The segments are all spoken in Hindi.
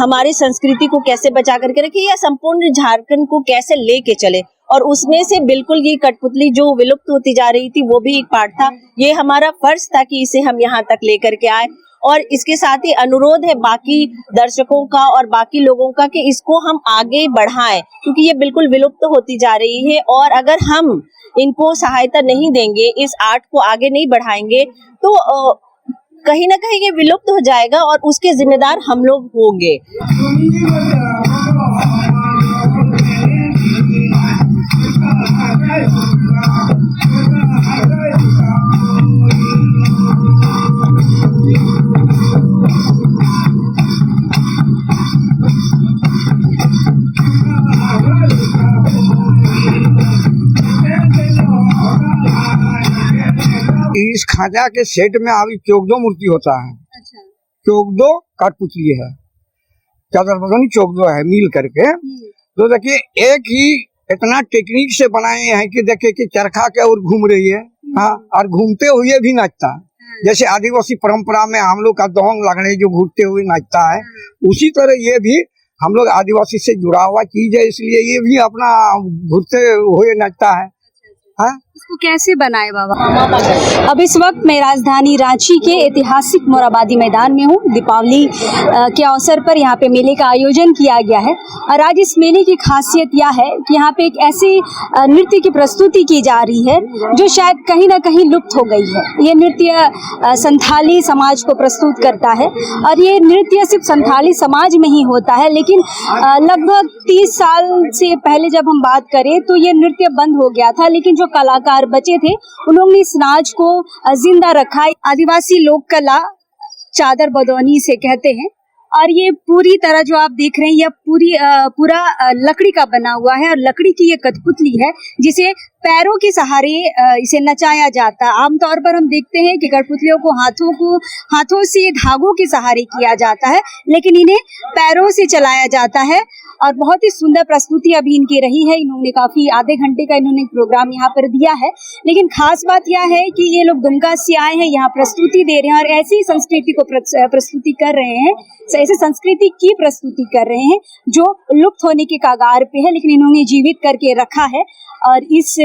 हमारी संस्कृति को कैसे बचा करके रखे या संपूर्ण झारखंड को कैसे लेके चले। और उसमें से बिल्कुल ये कठपुतली जो विलुप्त होती जा रही थी वो भी एक पार्ट था। ये हमारा फर्ज था कि इसे हम यहाँ तक लेकर के आए। और इसके साथ ही अनुरोध है बाकी दर्शकों का और बाकी लोगों का कि इसको हम आगे बढ़ाएं, क्योंकि ये बिल्कुल विलुप्त होती जा रही है। और अगर हम इनको सहायता नहीं देंगे, इस आर्ट को आगे नहीं बढ़ाएंगे, तो कहीं ना कहीं ये विलुप्त हो जाएगा और उसके जिम्मेदार हम लोग होंगे। इस खाजा के सेट में अभी 14 मूर्ति होता है। अच्छा। 14 कठपुतली है, चादर बदनी 14 है मिल करके। तो देखिए एक ही इतना टेक्निक से बनाए हैं कि देखिए कि चरखा के और घूम रही है, हाँ, और घूमते हुए भी नाचता है। जैसे आदिवासी परंपरा में हम लोग का दोंग लगने जो घूमते हुए नाचता है, उसी तरह ये भी हम लोग आदिवासी से जुड़ा हुआ चीज है, इसलिए ये भी अपना घूमते हुए नाचता है। हाँ? इसको कैसे बनाए बाबा? अब इस वक्त मैं राजधानी रांची के ऐतिहासिक मोराबादी मैदान में हूँ। दीपावली के अवसर पर यहाँ पे मेले का आयोजन किया गया है और आज इस मेले की खासियत यह है कि यहाँ पे एक ऐसी नृत्य की प्रस्तुति की जा रही है जो शायद कहीं ना कहीं लुप्त हो गई है। ये नृत्य संथाली समाज को प्रस्तुत करता है और ये नृत्य सिर्फ संथाली समाज में ही होता है, लेकिन लगभग 30 साल से पहले जब हम बात करें तो ये नृत्य बंद हो गया था, लेकिन जो कलाकार बचे थे उन्होंने इस नाच को जिंदा रखा। आदिवासी लोक कला चादर बदौनी से कहते हैं और ये पूरी तरह जो आप देख रहे हैं यह पूरा लकड़ी का बना हुआ है और लकड़ी की ये कठपुतली है जिसे पैरों के सहारे इसे नचाया जाता है। आमतौर पर हम देखते हैं कि कठपुतलियों को हाथों से धागों के सहारे किया जाता है, लेकिन इन्हें पैरों से चलाया जाता है और बहुत ही सुंदर प्रस्तुति अभी इनकी रही है। इन्होंने काफी आधे घंटे का इन्होंने प्रोग्राम यहाँ पर दिया है, लेकिन खास बात यह है कि ये लोग दुमका से आए हैं, यहाँ प्रस्तुति दे रहे हैं और ऐसी संस्कृति को प्रस्तुति कर रहे हैं, ऐसे संस्कृति की प्रस्तुति कर रहे हैं जो लुप्त होने के कगार पे है, लेकिन इन्होंने जीवित करके रखा है। और इस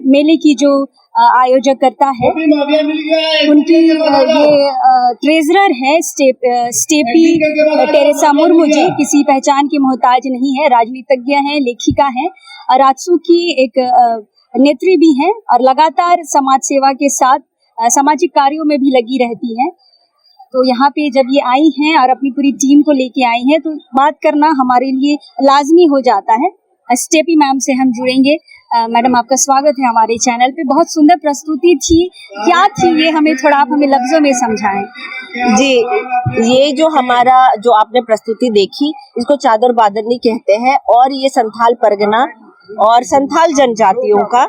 मेले की जो आयोजक करता है उनकी ये ट्रेजरर है स्टेपी टेरेसा मुर्मू जी, किसी पहचान की मोहताज नहीं है, राजनीतिज्ञ हैं, लेखिका हैं और राजसू की एक नेत्री भी हैं और लगातार समाज सेवा के साथ सामाजिक कार्यों में भी लगी रहती हैं। तो यहाँ पे जब ये आई हैं और अपनी पूरी टीम को लेके आई हैं तो बात करना हमारे लिए लाजमी हो जाता है। स्टेपी मैम से हम जुड़ेंगे। मैडम आपका स्वागत है हमारे चैनल पे। बहुत सुंदर प्रस्तुति थी, क्या थी ये आप हमें लफ्जों में समझाएं। जी, ये जो आपने प्रस्तुति देखी इसको चादर बादरनी कहते हैं और ये संथाल परगना और संथाल जनजातियों का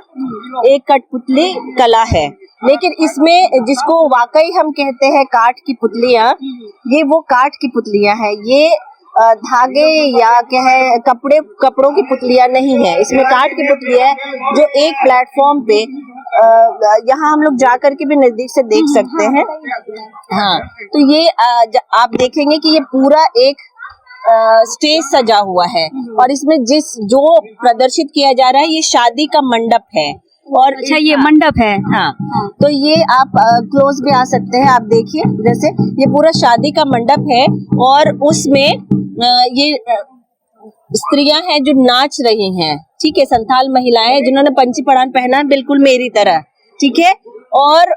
एक कठपुतली कला है। लेकिन इसमें जिसको वाकई हम कहते हैं काठ की पुतलियां, ये वो काठ की पुतलियां हैं, ये धागे या क्या है कपड़ों की पुतलियां नहीं है, इसमें काठ की पुतलियां है जो एक प्लेटफॉर्म पे यहाँ हम लोग जा करके भी नजदीक से देख सकते हैं। हाँ, तो ये आप देखेंगे कि ये पूरा एक स्टेज सजा हुआ है और इसमें जो प्रदर्शित किया जा रहा है ये शादी का मंडप है। और अच्छा, ये मंडप है। हाँ, तो ये आप क्लोज भी आ सकते हैं, आप देखिए जैसे ये पूरा शादी का मंडप है और उसमें ये स्त्रियां हैं जो नाच रही हैं, ठीक है, संथाल महिलाएं जिन्होंने पंची पड़ान पहना है बिल्कुल मेरी तरह, ठीक है, और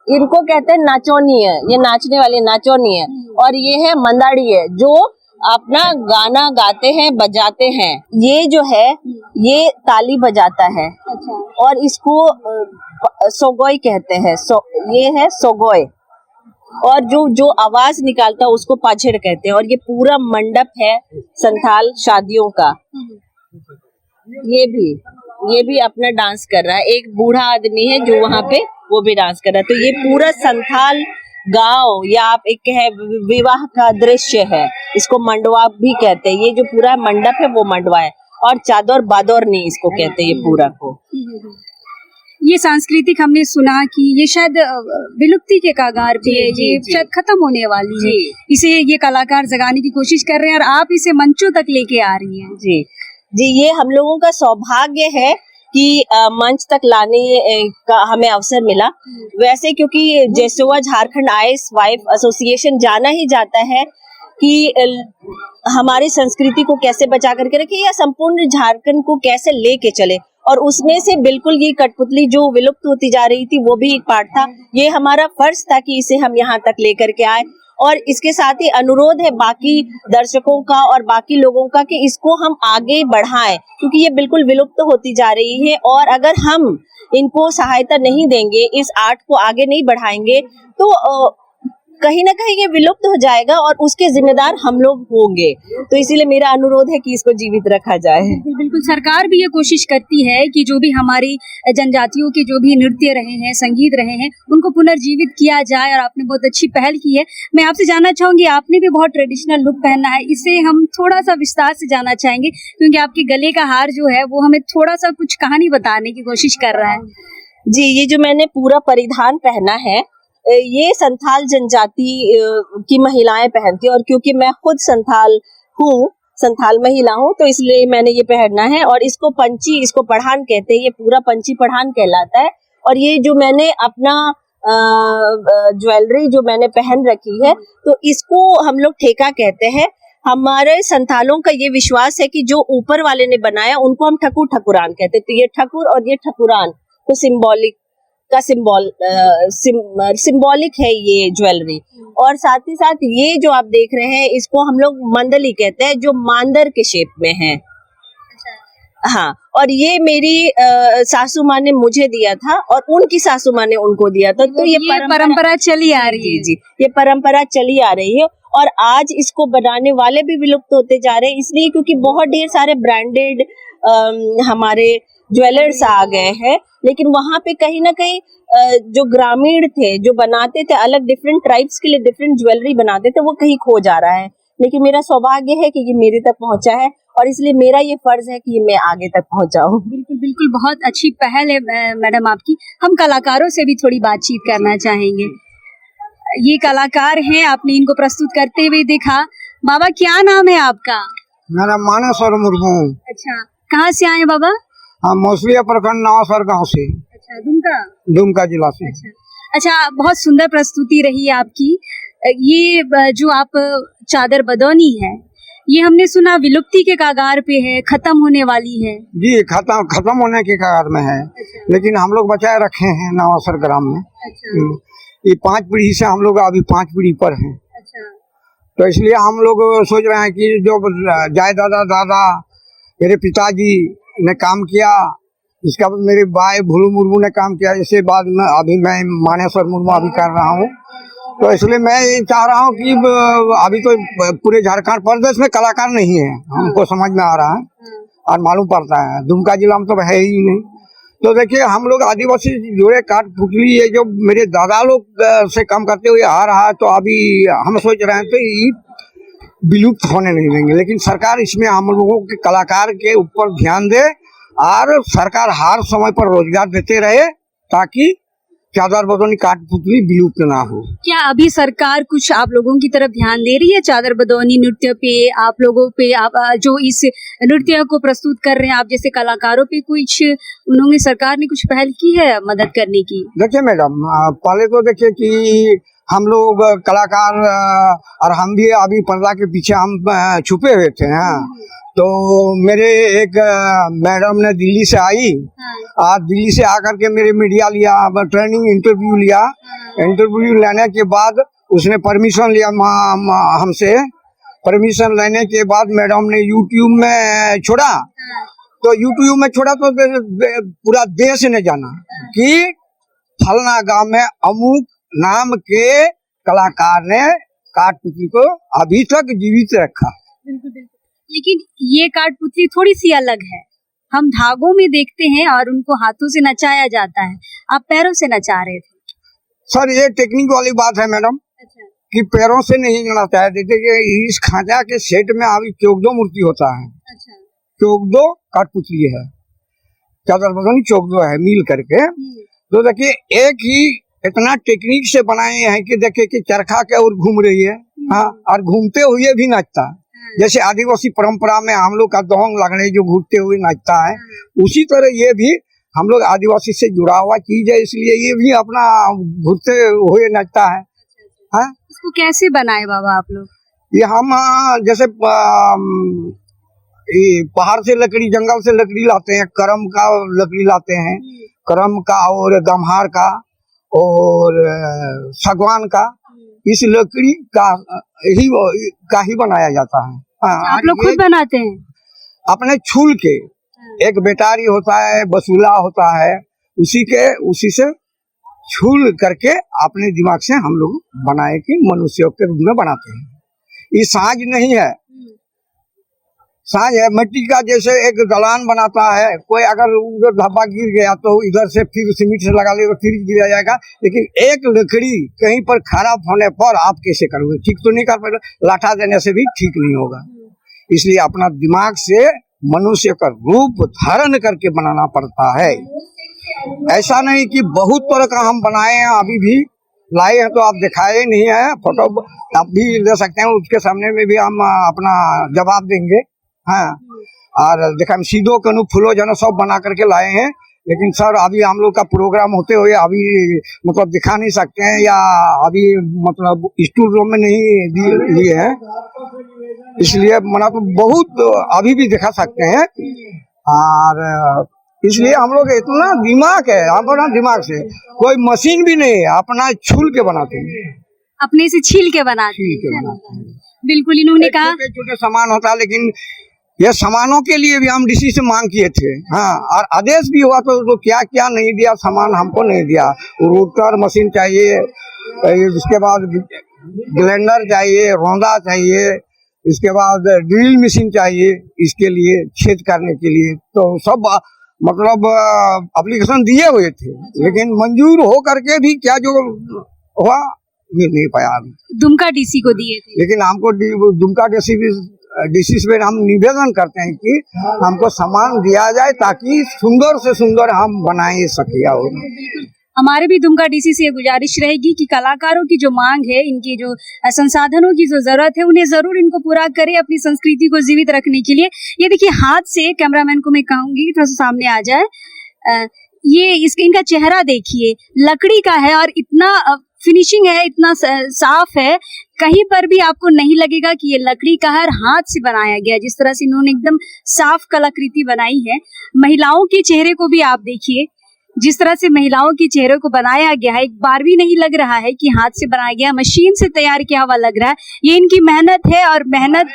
इनको कहते हैं नाचोनी है, ये नाचने वाले नाचोनी है। और ये है मंदाड़ी है जो अपना गाना गाते हैं, बजाते हैं। ये जो है ये ताली बजाता है। अच्छा। और इसको सोगोई कहते हैं। ये है सोगोई और जो आवाज निकालता है उसको पाछड़ कहते हैं। और ये पूरा मंडप है संथाल शादियों का। ये भी अपना डांस कर रहा है। एक बूढ़ा आदमी है जो वहाँ पे वो भी डांस कर रहा है। तो ये पूरा संथाल गांव या आप एक है विवाह का दृश्य है, इसको मंडवा भी कहते हैं। ये जो पूरा मंडप है वो मंडवा है और चादर बादौरनी इसको कहते हैं ये पूरा को। ये सांस्कृतिक हमने सुना कि ये शायद विलुप्ति के कगार पे है, ये शायद खत्म होने वाली है। इसे ये कलाकार जगाने की कोशिश कर रहे हैं और आप इसे मंचों तक लेके आ रही हैं। जी जी, ये हम लोगों का सौभाग्य है कि मंच तक लाने का हमें अवसर मिला। वैसे क्योंकि जेसोवा झारखंड आइस वाइफ एसोसिएशन जाना ही जाता है कि हमारी संस्कृति को कैसे बचा करके रखे या संपूर्ण झारखंड को कैसे लेके चले, और उसमें से बिल्कुल ये कठपुतली जो विलुप्त होती जा रही थी वो भी एक पार्ट था। ये हमारा फर्ज था कि इसे हम यहाँ तक लेकर के आए, और इसके साथ ही अनुरोध है बाकी दर्शकों का और बाकी लोगों का कि इसको हम आगे बढ़ाएं, क्योंकि ये बिल्कुल विलुप्त होती जा रही है। और अगर हम इनको सहायता नहीं देंगे, इस आर्ट को आगे नहीं बढ़ाएंगे, तो कहीं ना कहीं ये विलुप्त हो जाएगा और उसके जिम्मेदार हम लोग होंगे। तो इसीलिए मेरा अनुरोध है कि इसको जीवित रखा जाए। बिल्कुल, सरकार भी ये कोशिश करती है कि जो भी हमारी जनजातियों के जो भी नृत्य रहे हैं, संगीत रहे हैं, उनको पुनर्जीवित किया जाए, और आपने बहुत अच्छी पहल की है। मैं आपसे जानना चाहूंगी, आपने भी बहुत ट्रेडिशनल लुक पहना है, इसे हम थोड़ा सा विस्तार से जानना चाहेंगे, क्योंकि आपके गले का हार जो है वो हमें थोड़ा सा कुछ कहानी बताने की कोशिश कर रहा है। जी, ये जो मैंने पूरा परिधान पहना है, ये संथाल जनजाति की महिलाएं पहनती हैं, और क्योंकि मैं खुद संथाल हूँ, संथाल महिला हूँ, तो इसलिए मैंने ये पहनना है। और इसको पंची, इसको पठान कहते हैं, ये पूरा पंची पठान कहलाता है। और ये जो मैंने अपना ज्वेलरी जो मैंने पहन रखी है, तो इसको हम लोग ठेका कहते हैं। हमारे संथालों का ये विश्वास है कि जो ऊपर वाले ने बनाया उनको हम ठकुर ठकुरान कहते हैं। तो ये ठकुर और ये ठकुरान को सिंबॉलिक है ये ज्वेलरी। और साथ ही साथ ये जो आप देख रहे हैं, इसको हम लोग मंदली कहते हैं, जो मांदर के शेप में है। हाँ, और ये मेरी सासू माँ ने मुझे दिया था और उनकी सासू माँ ने उनको दिया था। तो ये परंपरा चली आ रही है। जी, ये परंपरा चली आ रही है। और आज इसको बनाने वाले भी विलुप्त होते जा रहे हैं, इसलिए क्योंकि बहुत ढेर सारे ब्रांडेड हमारे ज्वेलर्स आ गए हैं, लेकिन वहां पे कहीं ना कहीं जो ग्रामीण थे, जो बनाते थे, अलग डिफरेंट ट्राइब्स के लिए डिफरेंट ज्वेलरी बनाते थे, वो कहीं खो जा रहा है। लेकिन मेरा सौभाग्य है कि ये मेरे तक पहुंचा है, और इसलिए मेरा ये फर्ज है कि ये मैं आगे तक पहुंचाऊं। बिल्कुल बिल्कुल, बहुत अच्छी पहल है मैडम आपकी। हम कलाकारों से भी थोड़ी बातचीत करना चाहेंगे। ये कलाकार हैं, आपने इनको प्रस्तुत करते हुए देखा। बाबा, क्या नाम है आपका? मेरा मानेसर मुर्मू। अच्छा, कहाँ से आए हैं बाबा? हम मौसलिया प्रखंड नवासर गांव से। अच्छा, दुमका जिला से। अच्छा, बहुत सुंदर प्रस्तुति रही आपकी। ये जो आप चादर बदौनी है, ये हमने सुना विलुप्ति के कगार पे है, खत्म होने वाली है। जी, खत्म होने के कगार में है। अच्छा। लेकिन हम लोग बचाए रखे हैं नवासर ग्राम में। अच्छा। ये 5 पीढ़ी से हम लोग अभी 5 पीढ़ी पर हैं। अच्छा। तो इसलिए हम लोग सोच रहे हैं कि जो जाय दादा मेरे पिताजी ने काम किया, इसका बाद मेरे भाई भूलू मुर्मू ने काम किया, इसके बाद में अभी मैं मानेसर मुर्मू अभी कर रहा हूँ। तो इसलिए मैं ये चाह रहा हूँ कि अभी तो पूरे झारखंड प्रदेश में कलाकार नहीं है, हमको समझ में आ रहा है और मालूम पड़ता है। दुमका जिला में तो है ही नहीं। तो देखिए, हम लोग आदिवासी जोड़े काठपुतली, ये जो मेरे दादा लोग से काम करते हुए आ रहा है, तो अभी हम सोच रहे हैं तो ये विलुप्त होने नहीं देंगे। लेकिन सरकार इसमें हम लोगों के कलाकार के ऊपर ध्यान दे, और सरकार हर समय पर रोजगार देते रहे, ताकि चादर बदौनी काठपुतली विलुप्त ना हो। क्या अभी सरकार कुछ आप लोगों की तरफ ध्यान दे रही है चादर बदौनी नृत्य पे, आप लोगों पे, आप जो इस नृत्य को प्रस्तुत कर रहे हैं, आप जैसे कलाकारों पे कुछ उन्होंने, सरकार ने कुछ पहल की है मदद करने की? देखिए मैडम, पहले तो देखिए कि हम लोग कलाकार और हम भी अभी पर्दा के पीछे हम छुपे हुए थे। तो मेरे एक मैडम ने दिल्ली से आई, आज दिल्ली से आकर के मेरे मीडिया लिया, ट्रेनिंग इंटरव्यू लिया। इंटरव्यू लेने के बाद उसने परमिशन लिया हमसे। परमिशन लेने के बाद मैडम ने यूट्यूब में छोड़ा। तो यूट्यूब में छोड़ा तो पूरा देश ने जाना कि फलना गांव में अमुक नाम के कलाकार ने काठपुतली को अभी तक जीवित रखा। लेकिन ये काठपुतली थोड़ी सी अलग है। हम धागों में देखते हैं और उनको हाथों से नचाया जाता है, आप पैरों से नचा रहे थे। सर, ये टेक्निक वाली बात है मैडम। अच्छा। कि पैरों से नहीं नचाया देते कि इस खांचा के सेट में अभी चौगदो मूर्ति होता है। अच्छा। चौगदो काठपुतली है। चादर बदनी चौक जो है मिल करके, तो देखिए एक ही इतना टेक्निक से बनाए हैं कि देखिए कि चरखा के और घूम रही है, हाँ, और घूमते हुए भी नाचता है। जैसे आदिवासी परंपरा में हम लोग का दोंग लगड़े जो घूमते हुए नाचता है, उसी तरह ये भी हम लोग आदिवासी से जुड़ा हुआ चीज है, इसलिए ये भी अपना घूमते हुए नाचता है। हाँ, इसको कैसे बनाए बाबा आप लोग? ये हम जैसे ये पहाड़ से लकड़ी, जंगल से लकड़ी लाते हैं, करम का लकड़ी लाते हैं, करम का और गम्हार का और सागवान का, इस लकड़ी का ही बनाया जाता है। हाँ, आप लोग खुद बनाते हैं? अपने छूल के, एक बेटारी होता है, बसूला होता है, उसी से छूल करके अपने दिमाग से हम लोग बनाए कि मनुष्य के रूप में बनाते हैं। ये साज नहीं है, साज है मिट्टी का, जैसे एक दलान बनाता है, कोई अगर उधर धब्बा गिर गया तो इधर से फिर सीमेंट से लगा लेगा, फिर गिर जाएगा। लेकिन एक लकड़ी कहीं पर खराब होने पर आप कैसे करोगे? ठीक तो नहीं कर पाएगा, लाठा देने से भी ठीक नहीं होगा। इसलिए अपना दिमाग से मनुष्य का रूप धारण करके बनाना पड़ता है। ऐसा नहीं कि बहुत तरह का हम बनाए हैं, अभी भी लाए हैं तो आप दिखाए नहीं है, फोटो आप भी ले सकते हैं, उसके सामने में भी हम अपना जवाब देंगे। हाँ, और देखा हम सीधो कनु फूलो जनो सब बना करके लाए हैं, लेकिन सर अभी हम लोग का प्रोग्राम होते हुए अभी मतलब दिखा नहीं सकते हैं, या अभी मतलब स्टूल रूम में नहीं लिए हैं, इसलिए मना तो बहुत अभी भी दिखा सकते हैं। और इसलिए हम लोग इतना दिमाग है, अपना दिमाग से, कोई मशीन भी नहीं है, अपना छूल के बनाते हैं, अपने से छील के बनाते हैं। बिल्कुल, इन्होंने कहा छोटे छोटे सामान होता है, लेकिन ये सामानों के लिए भी हम डीसी से मांग किए थे। हाँ, और आदेश भी हुआ तो क्या क्या नहीं दिया, सामान हमको नहीं दिया। रोटर मशीन चाहिए, उसके बाद ग्लेंडर चाहिए, रोंदा चाहिए, इसके बाद ड्रिल मशीन चाहिए, इसके लिए छेद करने के लिए, तो सब मतलब एप्लीकेशन दिए हुए थे, लेकिन मंजूर हो करके भी क्या जो हुआ मिल नहीं पाया। दुमका डीसी को दिए थे, लेकिन हमको दुमका डीसी पे हम निवेदन करते हैं कि हमको सामान दिया जाए ताकि सुंदर से सुंदर हम बनाए सके। हमारे भी दुमका डीसी से ये गुजारिश रहेगी कि कलाकारों की जो मांग है, इनकी जो संसाधनों की जो जरूरत है, उन्हें जरूर इनको पूरा करें अपनी संस्कृति को जीवित रखने के लिए। ये देखिए हाथ से, कैमरामैन को मैं कहूंगी थोड़ा सा सामने आ जाए, ये इनका चेहरा देखिए, लकड़ी का है और इतना फिनिशिंग है, इतना साफ है, कहीं पर भी आपको नहीं लगेगा कि ये लकड़ी का है, हाथ से बनाया गया। जिस तरह से इन्होंने एकदम साफ कलाकृति बनाई है। महिलाओं के चेहरे को भी आप देखिए, जिस तरह से महिलाओं के चेहरे को बनाया गया है, एक बार भी नहीं लग रहा है कि हाथ से बनाया गया, मशीन से तैयार किया हुआ लग रहा है। ये इनकी मेहनत है, और मेहनत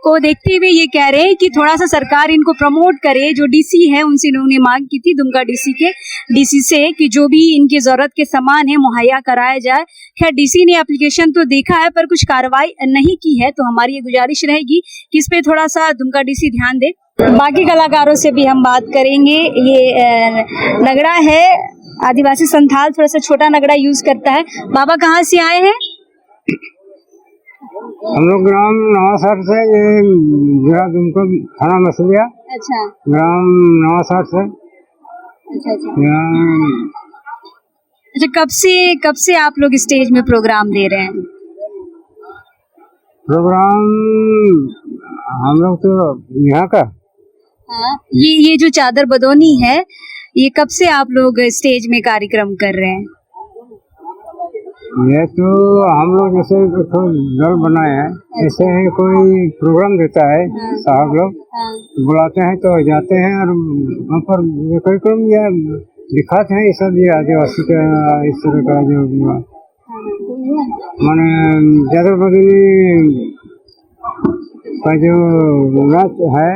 को देखते हुए ये कह रहे हैं कि थोड़ा सा सरकार इनको प्रमोट करे। जो डीसी है उनसे इन्होंने मांग की थी, दुमका डीसी से, कि जो भी इनकी जरूरत के सामान है मुहैया कराया जाए। खैर डीसी ने एप्लीकेशन तो देखा है पर कुछ कार्रवाई नहीं की है, तो हमारी ये गुजारिश रहेगी कि इस पे थोड़ा सा दुमका डीसी ध्यान दे। बाकी कलाकारों से भी हम बात करेंगे। ये नगड़ा है, आदिवासी संथाल थोड़ा सा छोटा नगड़ा यूज करता है। बाबा कहाँ से आए हैं? हम लोग ग्राम नवासार से, ये जिला दुमका, थाना मसूरिया। अच्छा, ग्राम नवासार से। अच्छा अच्छा, कब से आप लोग स्टेज में प्रोग्राम दे रहे हैं? प्रोग्राम हम लोग तो यहाँ का, हाँ, ये जो चादर बदौनी है, ये कब से आप लोग स्टेज में कार्यक्रम कर रहे हैं? ये तो हम लोग जैसे तो दल बनाए हैं, ऐसे ही कोई प्रोग्राम देता है, साहब लोग बुलाते हैं तो जाते हैं, और वहाँ पर कार्यक्रम ये दिखाते हैं, ये सब ये आदिवासी का इस तरह का जो माने चादर बदौनी का जो नाच है,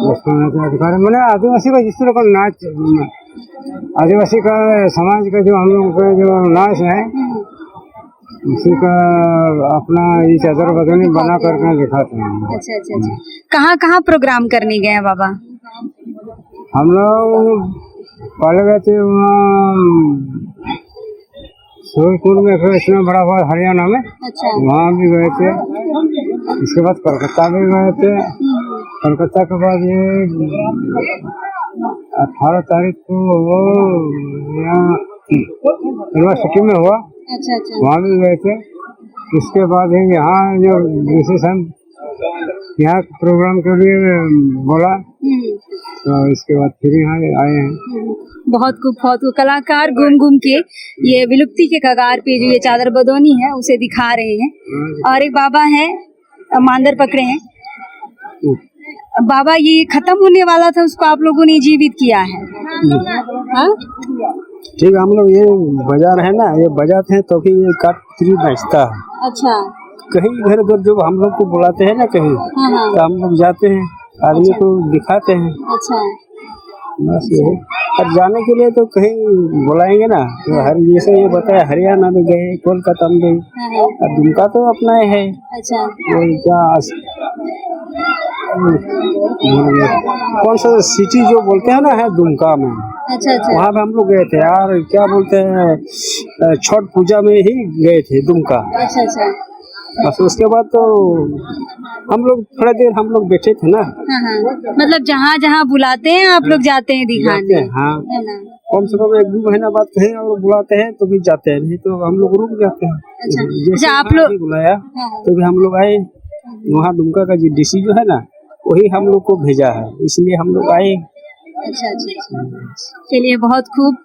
उसको नाच मैंने आदिवासी का जिस तरह का नाच, आदिवासी का समाज का जो हम लोग का जो नाच है, उसी का अपना ये चादर बदौनी बना करके दिखाते हैं। अच्छा अच्छा अच्छा, कहाँ प्रोग्राम करने गए हैं बाबा? हम लोग पहले गए थे वहाँ सूरजपुर में, इतना बड़ा हरियाणा में। अच्छा, वहाँ भी गए थे। इसके बाद कलकत्ता भी गए थे। कलकत्ता के बाद ये 18 तारीख को वो यहाँ यूनिवर्सिटी में हुआ, अच्छा अच्छा। वहाँ भी गए थे। इसके बाद ही यहाँ जो विशेष हम यहाँ प्रोग्राम के लिए बोला, तो इसके बाद फिर यहाँ आए हैं। बहुत खूब कलाकार घूम घूम के ये विलुप्ति के कगार पे जो ये चादर बदौनी है उसे दिखा रहे हैं। और एक बाबा हैं, मांदर पकड़े हैं। बाबा, ये खत्म होने वाला था, उसको आप लोगों ने जीवित किया है। हाँ? ठीक है, हम लोग ये बाजार है ना, ये बजाते हैं तो कि ये कठपुतली नाचता है। अच्छा। कहीं इधर उधर जो हम लोग को बुलाते हैं ना कहीं, हाँ हाँ। तो हम लोग जाते हैं, आदमी को दिखाते हैं, अच्छा। बस ये। अब जाने के लिए तो कहीं बुलाएंगे ना, तो हर जैसे ये बताया हरियाणा में गए, कोलकाता में गए, हाँ हाँ। अब दुमका तो अपना है। अच्छा। वो क्या कौन सा सिटी जो बोलते हैं ना है दुमका में, अच्छा अच्छा। वहाँ पे हम लोग गए थे यार, क्या बोलते हैं, छठ पूजा में ही गए थे दुमका। अच्छा अच्छा। बस उसके बाद तो हम लोग थोड़ा देर हम लोग बैठे थे ना। हाँ हाँ। मतलब जहाँ जहाँ बुलाते हैं आप लोग जाते हैं दिखाने। हाँ, है ना? कम से कम 1-2 महीना बाद कहीं और बुलाते हैं तो भी जाते हैं, नहीं तो हम लोग रुक जाते हैं। अच्छा। जैसे अच्छा, आप वहाँ लोग भी बुलाया हाँ हाँ। तो भी हम लोग आए। वहाँ दुमका का जो डीसी जो है ना, वही हम लोग को भेजा है, इसलिए हम लोग आए। अच्छा अच्छा अच्छा। चलिए, बहुत खूब।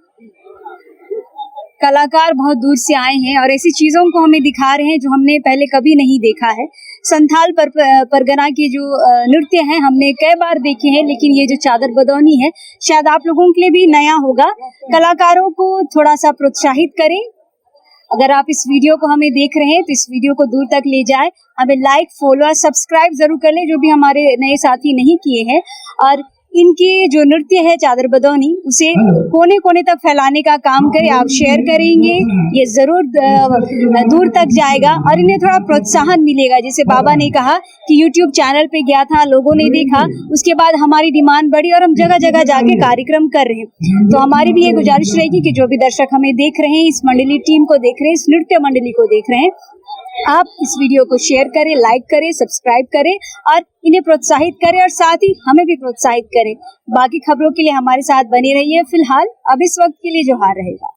कलाकार बहुत दूर से आए हैं और ऐसी चीजों को हमें दिखा रहे हैं जो हमने पहले कभी नहीं देखा है। संथाल परगना के जो नृत्य हैं हमने कई बार देखे हैं, लेकिन ये जो चादर बदौनी है शायद आप लोगों के लिए भी नया होगा। कलाकारों को थोड़ा सा प्रोत्साहित करें। अगर आप इस वीडियो को हमें देख रहे हैं तो इस वीडियो को दूर तक ले जाए, हमें लाइक, फॉलो और सब्सक्राइब जरूर कर लें, जो भी हमारे नए साथी नहीं किए हैं। और इनके जो नृत्य है चादर बदौनी, उसे कोने कोने तक फैलाने का काम करें। आप शेयर करेंगे, ये जरूर दूर तक जाएगा और इन्हें थोड़ा प्रोत्साहन मिलेगा। जैसे बाबा ने कहा कि YouTube चैनल पे गया था, लोगों ने देखा, उसके बाद हमारी डिमांड बढ़ी और हम जगह जगह जाके कार्यक्रम कर रहे हैं। तो हमारी भी ये गुजारिश रहेगी कि जो भी दर्शक हमें देख रहे हैं, इस मंडली टीम को देख रहे हैं, इस नृत्य मंडली को देख रहे हैं, आप इस वीडियो को शेयर करें, लाइक करें, सब्सक्राइब करें और इन्हें प्रोत्साहित करें और साथ ही हमें भी प्रोत्साहित करें। बाकी खबरों के लिए हमारे साथ बने रहिए। फिलहाल अब इस वक्त के लिए जोहार रहेगा।